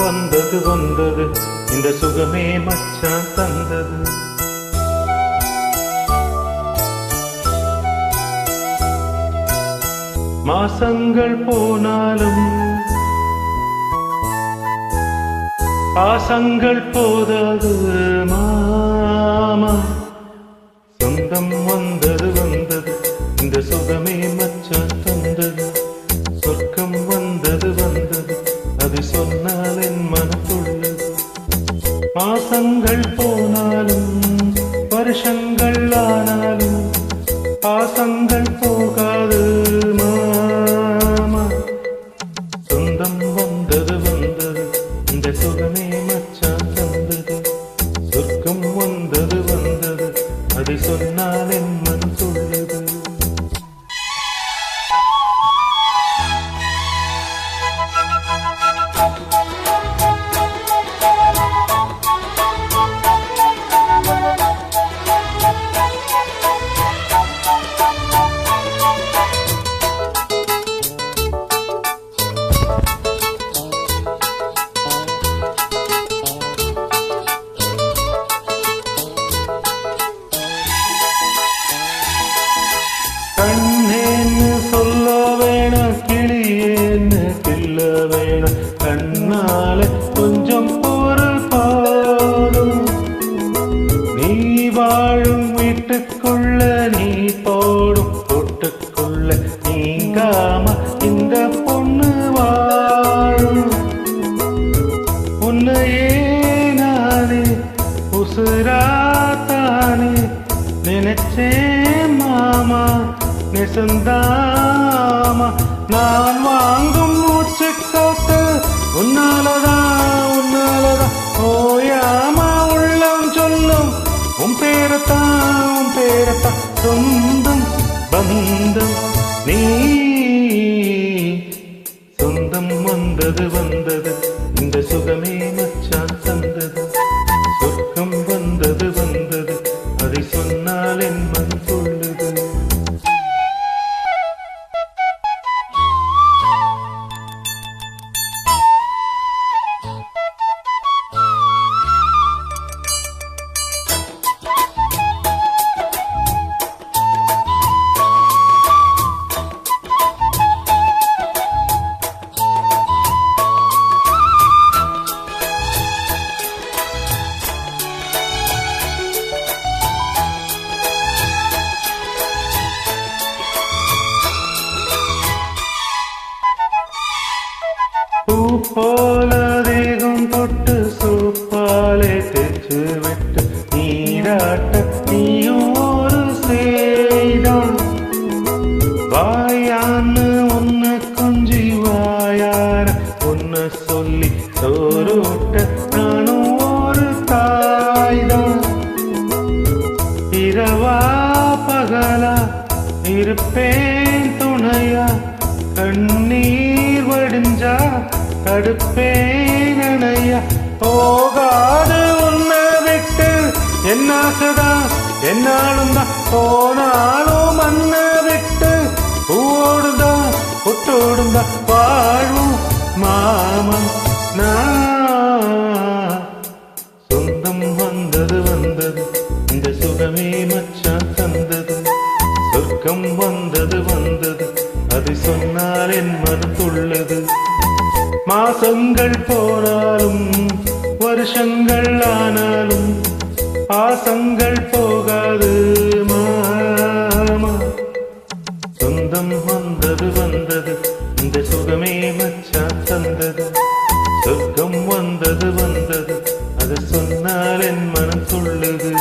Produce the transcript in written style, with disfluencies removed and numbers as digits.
வந்தது வந்தது இந்த சுகமே மச்சான் தந்தது. மாசங்கள் போனாலும் பாசங்கள் போதாது மாமா. சொந்தம் வந்தது வந்தது இந்த சுகமே மச்சான் தந்தது. சொர்க்கம் வந்தது வந்தது அது சொன்னால் என் மனத்துள்ளது. மாசங்கள் போனாலும் வருஷங்கள் ஆனாலும் பாசங்கள் போகாது மாமா. சொந்தம் வந்தது வந்தது இந்த சுகமே மச்சான் தந்தது. சொர்க்கம் வந்தது வந்தது அதை சொன்னால் என் மனத்துள்ளது. கண்ணேன்னு சொல்ல வேணாம் கிளியேன்னு கிள்ள வேணாம் கண்ணால கொஞ்சம் பொருள் பாடும். நீ வாழும் வீட்டுக்குள்ள நீ போடும் பொட்டுக்குள்ள நீங்காம இந்த பொண்ணு வாழும். உன்னையே நானே உசுராத்தானே நினைச்சேன் மாமா நெசந்தாமா. நான் வாங்கும் மூச்சு காத்து உன்னாலதான் ஓயாமா உள்ளம் சொல்லும் உன் பேரத்தான் சொந்தம் பந்தம் நீ. சொந்தம் வந்தது வந்தது இந்த சுகமே மச்சான் தந்தது. சொர்க்கம் வந்தது வந்தது அதை சொன்னால் என் மன் சொல்லுது. பூ போல தேகம் தொட்டு சூப்பாலே தேச்சு விட்டு நீராட்ட நீயும் ஒரு செய்தான். வாயான்னு உன்னை கொஞ்சி வாயார உன்னை சொல்லி சோறுட்ட நானும் ஒரு தாய்தான். இரவா பகலா இருப்பேன் துணையா கண்ணீர் வடிஞ்சா தடுப்பேன் அணையா. போகாது உன்னை விட்டு என்னாசதா என்னாலும் தான் போனாலும் மண்ணை விட்டு பூவோடுதான் புட்டோடுந்தான் வாழும் மாமன் நான். சொந்தம் வந்தது வந்தது இந்த சுகமே மச்சான் தந்தது. சொர்க்கம் வந்தது வந்தது அது சொன்னால் என் மனத்துள்ளது. மாசங்கள் போனாலும் வருஷங்கள் ஆனாலும் பாசங்கள் போகாது மாமா. சொந்தம் வந்தது வந்தது இந்த சுகமே மச்சான் தந்தது. சொர்க்கம் வந்தது வந்தது அது சொன்னால் என் மனம் சொல்லுது.